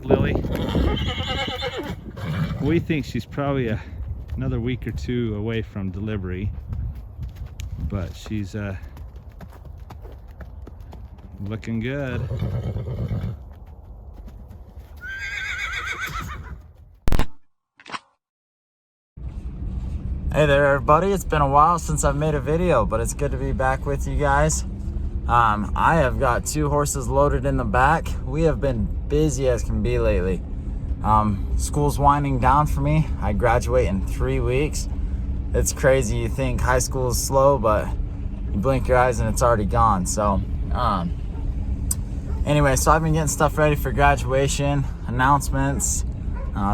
Lilly. We think she's probably another week or two away from delivery, but she's looking good. Hey there everybody, it's been a while since I've made a video, but it's good to be back with you guys. I have got 2 horses loaded in the back. We have been busy as can be lately. School's winding down for me. I graduate in 3 weeks. It's crazy, you think high school is slow, but you blink your eyes and it's already gone. So anyway, so I've been getting stuff ready for graduation, announcements,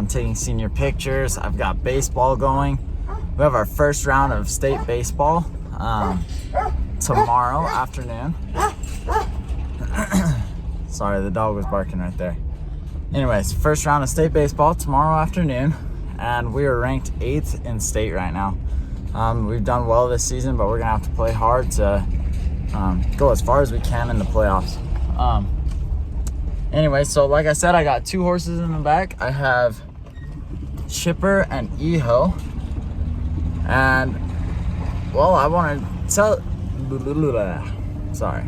taking senior pictures. I've got baseball going. We have our first round of state baseball tomorrow afternoon. Sorry, the dog was barking right there. Anyways, first round of state baseball tomorrow afternoon, and we are ranked 8th in state right now. We've done well this season, but we're gonna have to play hard to go as far as we can in the playoffs. Anyway, so like I said, I got 2 horses in the back. I have Chipper and Eho. And well, I want to tell, sorry,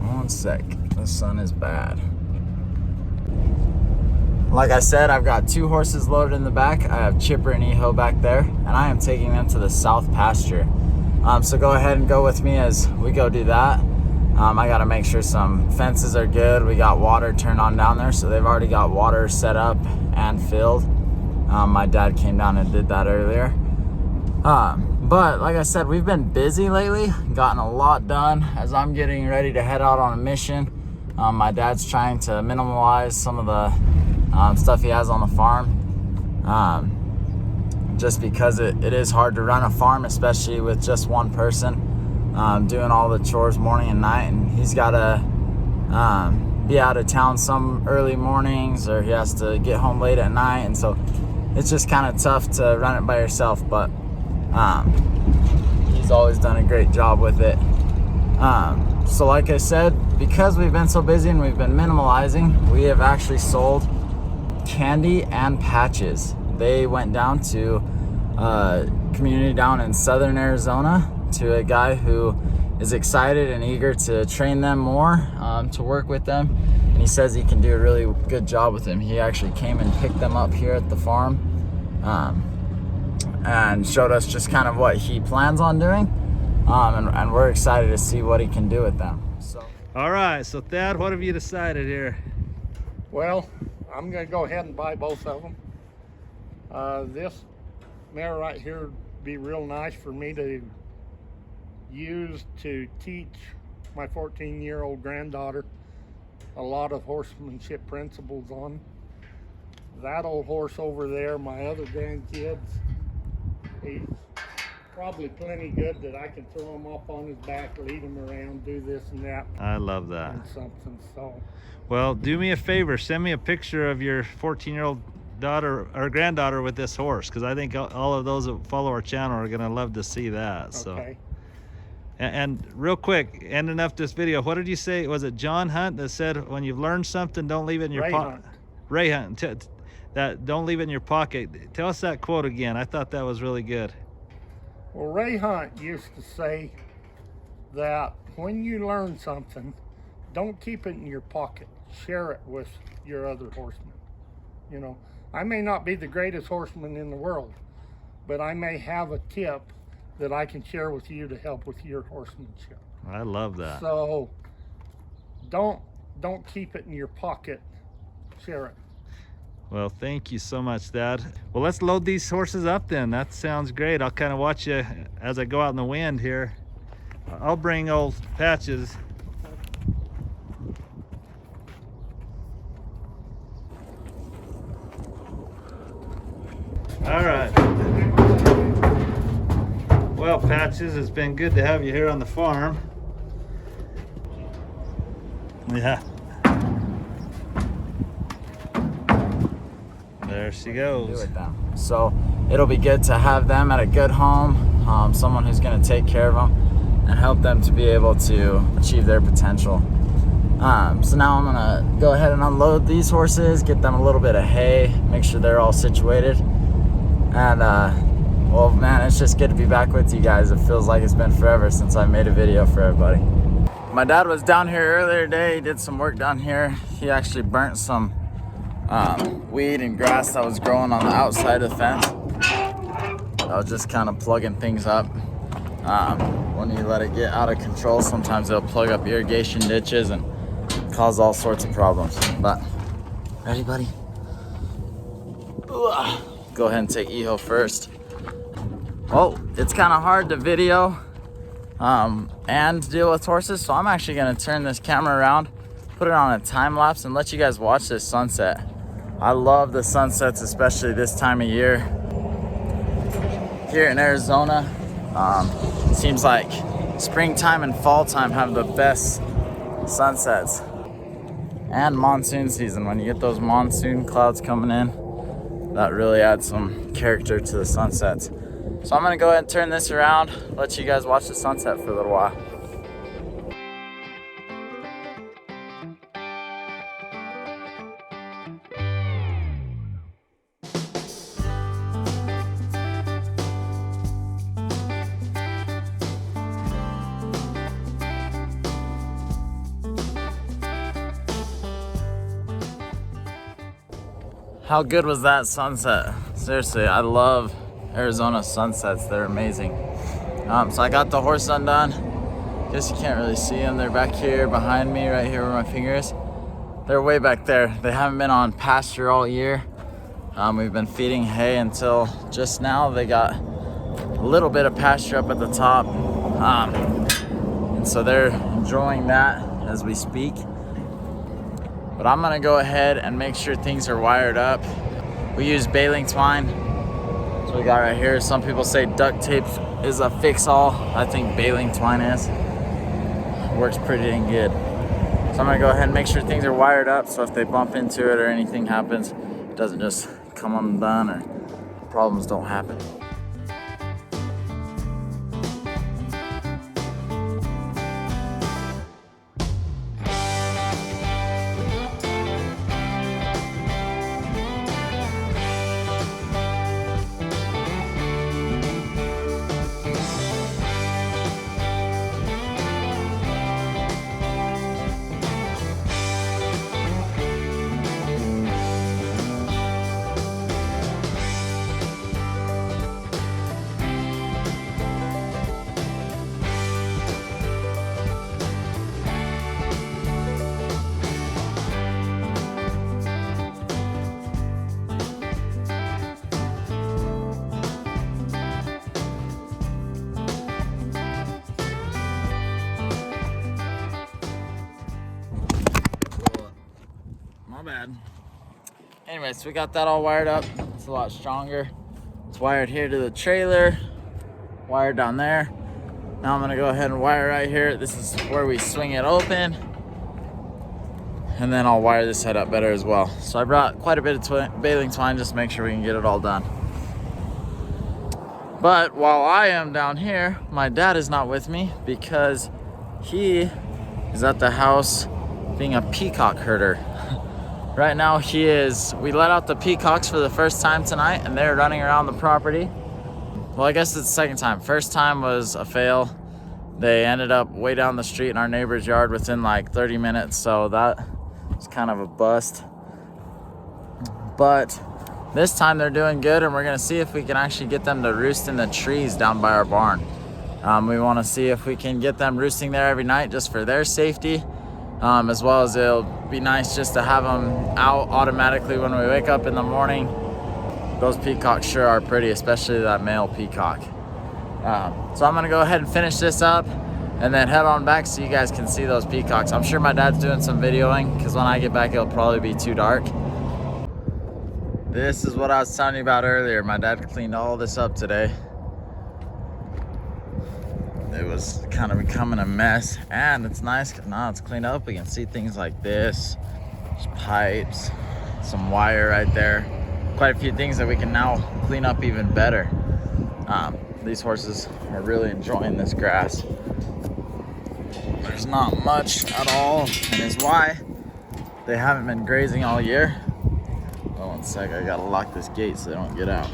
one sec, the sun is bad. Like I said, I've got 2 horses loaded in the back. I have Chipper and Eho back there, and I am taking them to the south pasture. So go ahead and go with me as we go do that. I got to make sure some fences are good. We got water turned on down there, so they've already got water set up and filled. My dad came down and did that earlier. But like I said, we've been busy lately, gotten a lot done as I'm getting ready to head out on a mission. My dad's trying to minimalize some of the stuff he has on the farm. Just because it is hard to run a farm, especially with just one person doing all the chores morning and night. And he's got to be out of town some early mornings, or he has to get home late at night. And so it's just kind of tough to run it by yourself, but he's always done a great job with it. So like I said, because we've been so busy and we've been minimalizing, we have actually sold candy and patches. They went down to a community down in southern Arizona to a guy who is excited and eager to train them more, to work with them. And he says he can do a really good job with them. He actually came and picked them up here at the farm and showed us just kind of what he plans on doing. And we're excited to see what he can do with them. So. All right, so Thad, what have you decided here? Well, I'm gonna go ahead and buy both of them. This mare right here would be real nice for me to use to teach my 14-year-old granddaughter a lot of horsemanship principles on. That old horse over there, my other grandkids, he's probably plenty good that I can throw him up on his back, lead him around, do this and that. I love that. And something, so. Well, do me a favor, send me a picture of your 14-year-old daughter or granddaughter with this horse, because I think all of those that follow our channel are gonna love to see that. So. Okay. And real quick, ending up this video, what did you say? Was it John Hunt that said, when you've learned something, don't leave it in your pocket? Ray Hunt. That don't leave it in your pocket. Tell us that quote again. I thought that was really good. Well, Ray Hunt used to say that when you learn something, don't keep it in your pocket. Share it with your other horsemen. You know, I may not be the greatest horseman in the world, but I may have a tip that I can share with you to help with your horsemanship. I love that. So don't keep it in your pocket. Share it. Well, thank you so much, Dad. Well, let's load these horses up then. That sounds great. I'll kind of watch you as I go out in the wind here. I'll bring old Patches. All right. Well, Patches, it's been good to have you here on the farm. Yeah. There she goes. So it'll be good to have them at a good home, someone who's going to take care of them and help them to be able to achieve their potential. So now I'm gonna go ahead and unload these horses, get them a little bit of hay, make sure they're all situated. And well, man, it's just good to be back with you guys. It feels like it's been forever since I made a video for everybody. My dad was down here earlier today. He did some work down here. He actually burnt some weed and grass that was growing on the outside of the fence. I was just kind of plugging things up. When you let it get out of control, sometimes it'll plug up irrigation ditches and cause all sorts of problems. But, ready, buddy? Ugh. Go ahead and take Eho first. Well, it's kind of hard to video and deal with horses, so I'm actually gonna turn this camera around, put it on a time lapse, and let you guys watch this sunset. I love the sunsets, especially this time of year. Here in Arizona, it seems like springtime and fall time have the best sunsets. And monsoon season, when you get those monsoon clouds coming in, that really adds some character to the sunsets. So I'm gonna go ahead and turn this around, let you guys watch the sunset for a little while. How good was that sunset? Seriously, I love Arizona sunsets. They're amazing. So I got the horse undone. Guess you can't really see them. They're back here behind me, right here where my finger is. They're way back there. They haven't been on pasture all year. We've been feeding hay until just now. They got a little bit of pasture up at the top. And so they're enjoying that as we speak. But I'm gonna go ahead and make sure things are wired up. We use baling twine. So we got right here. Some people say duct tape is a fix-all. I think baling twine is. Works pretty dang good. So I'm gonna go ahead and make sure things are wired up, so if they bump into it or anything happens, it doesn't just come undone or problems don't happen. My bad. Anyway, so we got that all wired up. It's a lot stronger. It's wired here to the trailer, wired down there. Now I'm gonna go ahead and wire right here. This is where we swing it open. And then I'll wire this head up better as well. So I brought quite a bit of baling twine just to make sure we can get it all done. But while I am down here, my dad is not with me because he is at the house being a peacock herder. Right now we let out the peacocks for the first time tonight and they're running around the property. Well, I guess it's the second time. First time was a fail. They ended up way down the street in our neighbor's yard within like 30 minutes. So that was kind of a bust. But this time they're doing good and we're gonna see if we can actually get them to roost in the trees down by our barn. We wanna see if we can get them roosting there every night just for their safety. As well as it'll be nice just to have them out automatically when we wake up in the morning. Those peacocks sure are pretty, especially that male peacock. So I'm gonna go ahead and finish this up and then head on back so you guys can see those peacocks. I'm sure my dad's doing some videoing because when I get back it'll probably be too dark. This is what I was telling you about earlier. My dad cleaned all this up today. It was kind of becoming a mess, and it's nice because now it's cleaned up. We can see things like this. There's pipes, some wire right there. Quite a few things that we can now clean up even better. These horses are really enjoying this grass. there's not much at all, and is why they haven't been grazing all year. Oh, one sec, I gotta lock this gate so they don't get out.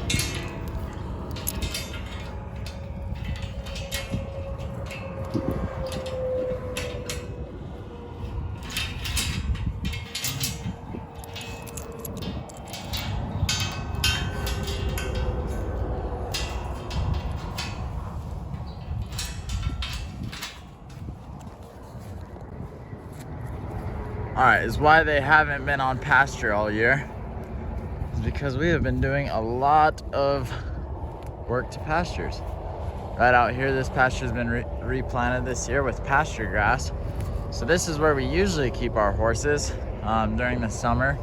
Alright, is why they haven't been on pasture all year. It's because we have been doing a lot of work to pastures. Right out here, this pasture's been replanted this year with pasture grass. So this is where we usually keep our horses during the summer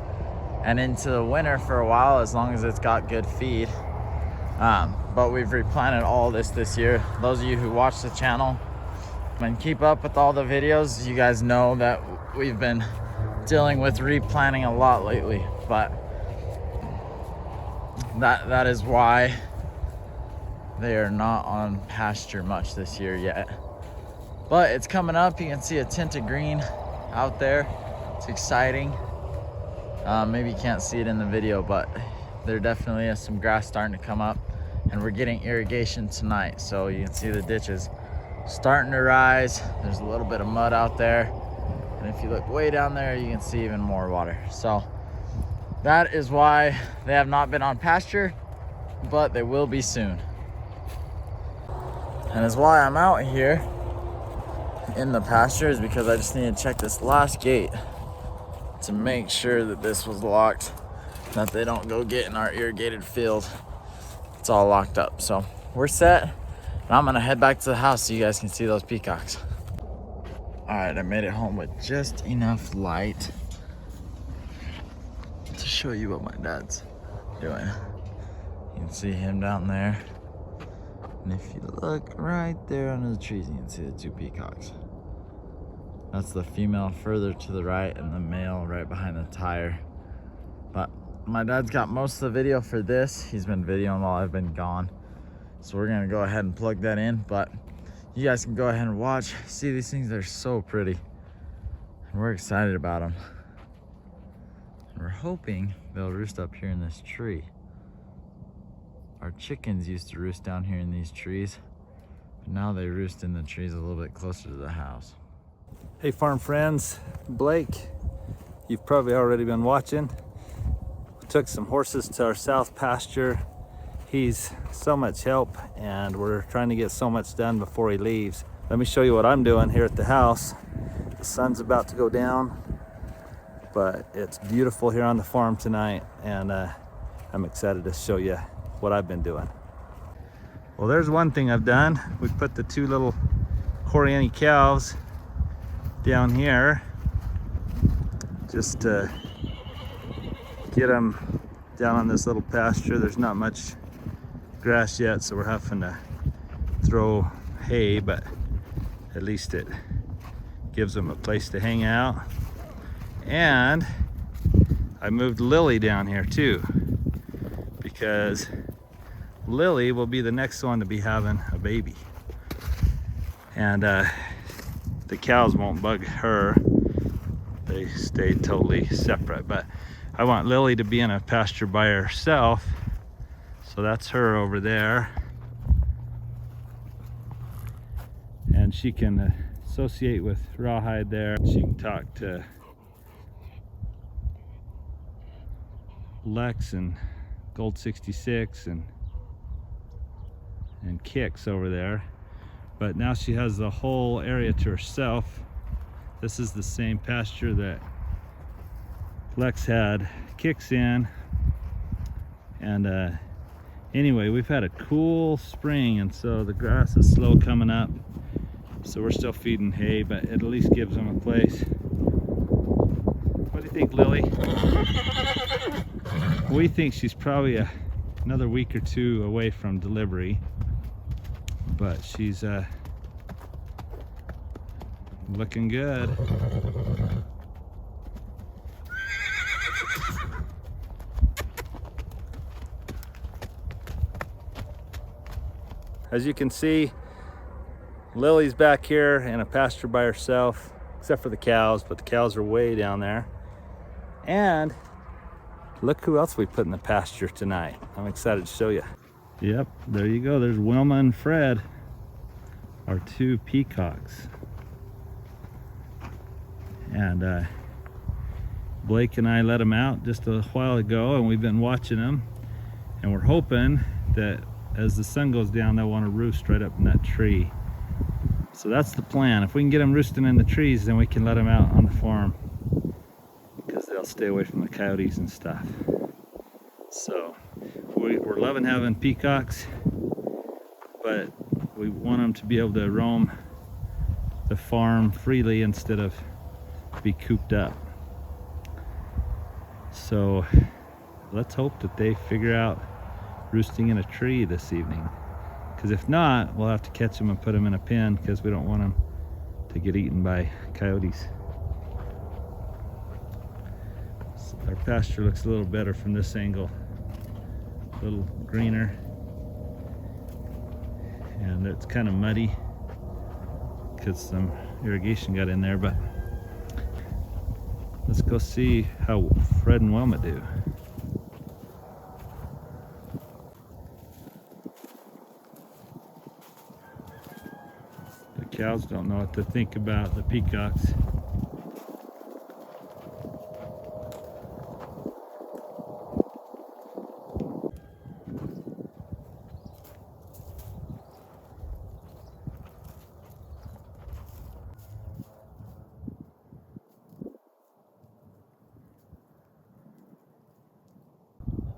and into the winter for a while, as long as it's got good feed. But we've replanted all this year. Those of you who watch the channel and keep up with all the videos, you guys know that we've been dealing with replanting a lot lately, but that is why they are not on pasture much this year yet. But it's coming up. You can see a tint of green out there. It's exciting. Maybe you can't see it in the video, but there definitely is some grass starting to come up, and we're getting irrigation tonight, so you can see the ditches starting to rise. There's a little bit of mud out there, and if you look way down there, you can see even more water. So that is why they have not been on pasture, but they will be soon. And is why I'm out here in the pasture, is because I just need to check this last gate to make sure that this was locked, that they don't go get in our irrigated field. It's all locked up. So we're set, and I'm gonna head back to the house so you guys can see those peacocks. All right, I made it home with just enough light to show you what my dad's doing. You can see him down there. And if you look right there under the trees, you can see the two peacocks. That's the female further to the right and the male right behind the tire. But my dad's got most of the video for this. He's been videoing while I've been gone. So we're gonna go ahead and plug that in, but you guys can go ahead and watch. See, these things are so pretty. And we're excited about them. And we're hoping they'll roost up here in this tree. Our chickens used to roost down here in these trees, but now they roost in the trees a little bit closer to the house. Hey farm friends, Blake, you've probably already been watching. We took some horses to our south pasture. He's so much help, and we're trying to get so much done before he leaves. Let me show you what I'm doing here at the house. The sun's about to go down, but it's beautiful here on the farm tonight, and I'm excited to show you what I've been doing. Well, there's one thing I've done. We put the two little Horiani cows down here just to get them down on this little pasture. There's not much grass yet, so we're having to throw hay, but at least it gives them a place to hang out. And I moved Lilly down here too, because Lilly will be the next one to be having a baby, and the cows won't bug her. They stay totally separate, but I want Lilly to be in a pasture by herself, so that's her over there, and she can associate with Rawhide there. She can talk to Lex and Gold 66 and Kicks over there, but now she has the whole area to herself. This is the same pasture that Lex had Kicks in, and anyway, we've had a cool spring, and so the grass is slow coming up, so we're still feeding hay, but it at least gives them a place. What do you think, Lilly? We think she's probably another week or two away from delivery, but she's looking good. As you can see, Lily's back here in a pasture by herself, except for the cows, but the cows are way down there. And look who else we put in the pasture tonight. I'm excited to show you. Yep, there you go. There's Wilma and Fred, our two peacocks. And Blake and I let them out just a while ago, and we've been watching them. And we're hoping that as the sun goes down, they'll want to roost right up in that tree. So that's the plan. If we can get them roosting in the trees, then we can let them out on the farm, because they'll stay away from the coyotes and stuff. So we're loving having peacocks, but we want them to be able to roam the farm freely instead of be cooped up. So let's hope that they figure out roosting in a tree this evening. Because if not, we'll have to catch them and put them in a pen, because we don't want them to get eaten by coyotes. So our pasture looks a little better from this angle. A little greener. And it's kind of muddy because some irrigation got in there, but let's go see how Fred and Wilma do. The cows don't know what to think about the peacocks.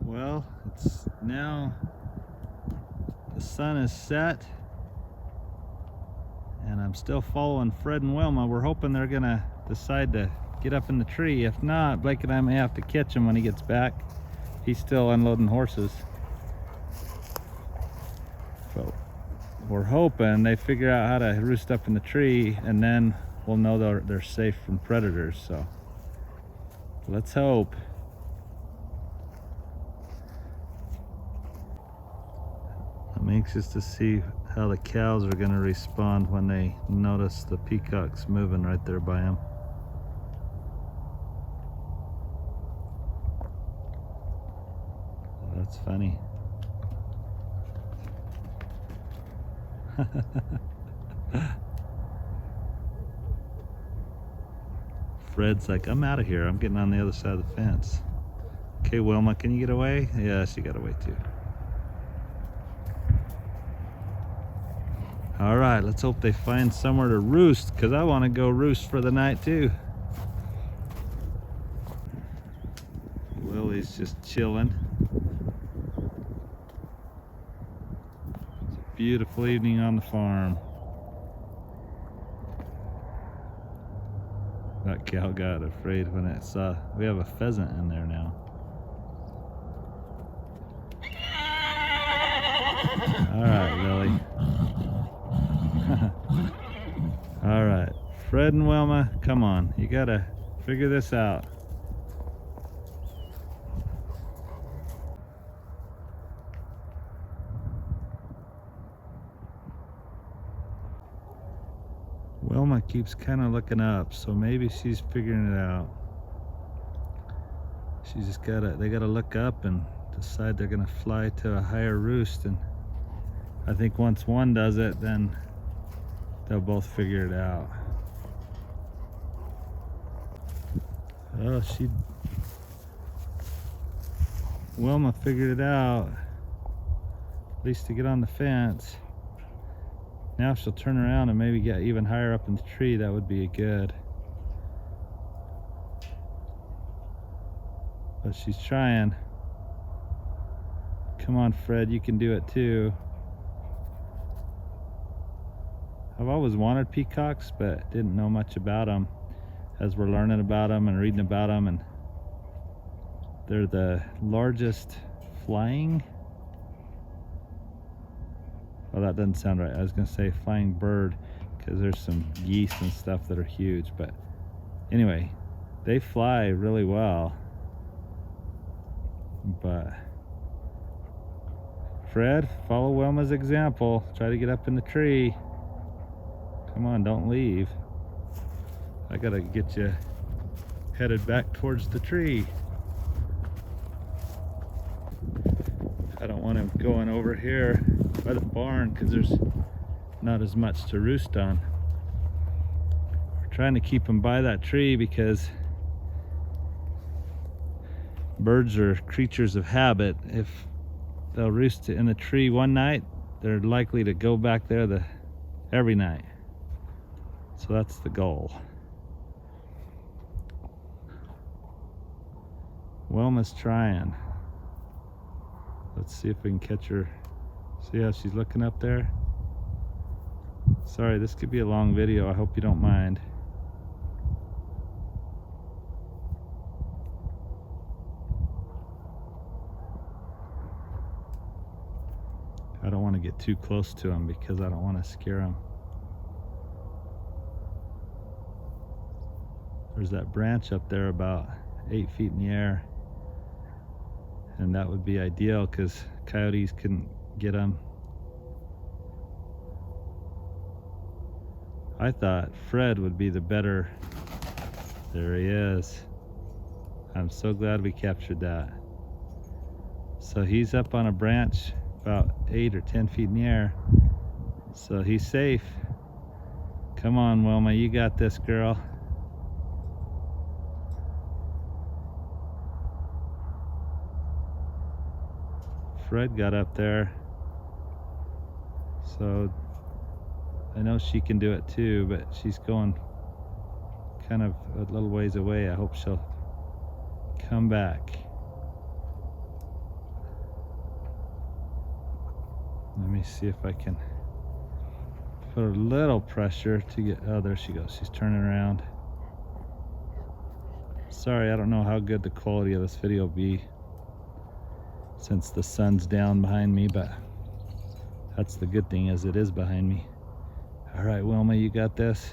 Well, it's now, the sun is set, and I'm still following Fred and Wilma. We're hoping they're gonna decide to get up in the tree. If not, Blake and I may have to catch him when he gets back. He's still unloading horses. But we're hoping they figure out how to roost up in the tree, and then we'll know they're safe from predators. So let's hope. I'm anxious to see how the cows are going to respond when they notice the peacocks moving right there by them. That's funny. Fred's like, I'm out of here. I'm getting on the other side of the fence. Okay, Wilma, can you get away? Yeah, she got away too. All right, let's hope they find somewhere to roost, because I want to go roost for the night too. Lily's just chilling. It's a beautiful evening on the farm. That cow got afraid when it saw we have a pheasant in there now. All right, Lily. All right, Fred and Wilma, come on, you gotta figure this out. Wilma keeps kind of looking up, so maybe she's figuring it out. She's just they gotta look up and decide they're gonna fly to a higher roost, and I think once one does it, then they'll both figure it out. Oh, Wilma figured it out, at least to get on the fence. Now if she'll turn around and maybe get even higher up in the tree, that would be good. But she's trying. Come on, Fred, you can do it too. I've always wanted peacocks, but didn't know much about them. As we're learning about them and reading about them, and they're the largest flying, well, that doesn't sound right. I was gonna say flying bird, because there's some geese and stuff that are huge, but anyway, they fly really well. But Fred, follow Wilma's example. Try to get up in the tree. Come on, don't leave. I gotta get you headed back towards the tree. I don't want him going over here by the barn because there's not as much to roost on. We're trying to keep him by that tree because birds are creatures of habit. If they'll roost in the tree one night, they're likely to go back there every night. So that's the goal. Wilma's trying. Let's see if we can catch her. See how she's looking up there? Sorry, this could be a long video. I hope you don't mind. I don't want to get too close to him because I don't want to scare him. There's that branch up there about 8 feet in the air. And that would be ideal because coyotes couldn't get them. I thought Fred would be the better. There he is. I'm so glad we captured that. So he's up on a branch about 8 or 10 feet in the air. So he's safe. Come on, Wilma, you got this, girl. Fred got up there, so I know she can do it too, but she's going kind of a little ways away. I hope she'll come back. Let me see if I can put a little pressure to get, oh, there she goes. She's turning around. Sorry, I don't know how good the quality of this video will be since the sun's down behind me, but that's the good thing, is it is behind me. All right, Wilma, you got this.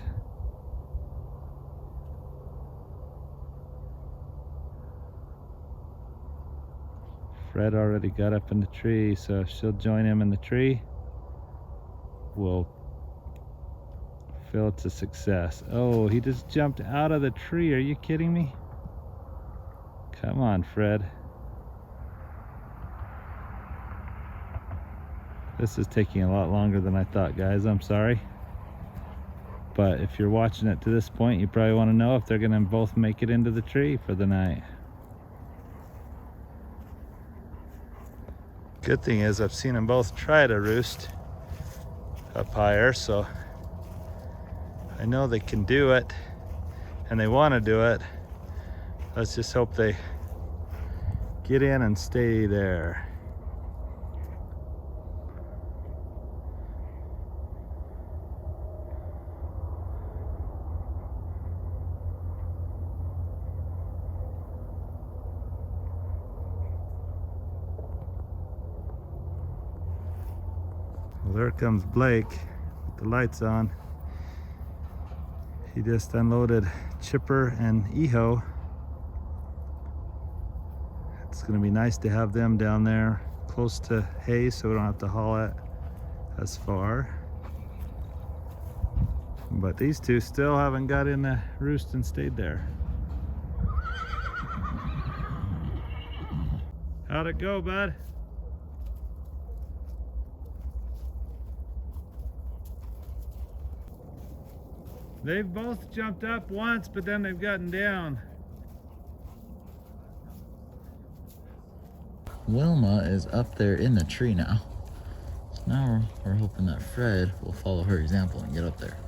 Fred already got up in the tree, so if she'll join him in the tree, we'll feel it's a success. Oh, he just jumped out of the tree. Are you kidding me? Come on, Fred. This is taking a lot longer than I thought, guys. I'm sorry. But if you're watching it to this point, you probably want to know if they're going to both make it into the tree for the night. Good thing is I've seen them both try to roost up higher, so I know they can do it and they want to do it. Let's just hope they get in and stay there. Well, there comes Blake with the lights on. He just unloaded Chipper and Eho. It's gonna be nice to have them down there close to hay so we don't have to haul it as far. But these two still haven't got in the roost and stayed there. How'd it go, bud? They've both jumped up once, but then they've gotten down. Wilma is up there in the tree now. So now we're hoping that Fred will follow her example and get up there.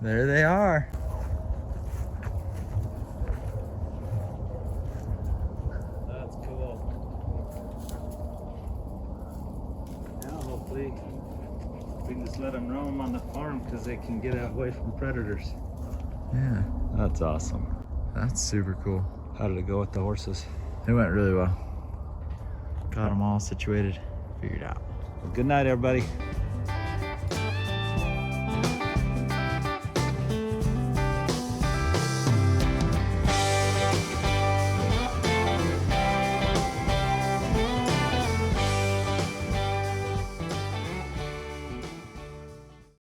There they are. That's cool. Now hopefully we can just let them roam on the farm because they can get away from predators. Yeah, That's awesome. that's super cool. How did it go with the horses? It went really well. Got them all situated, figured out. Well, good night, everybody.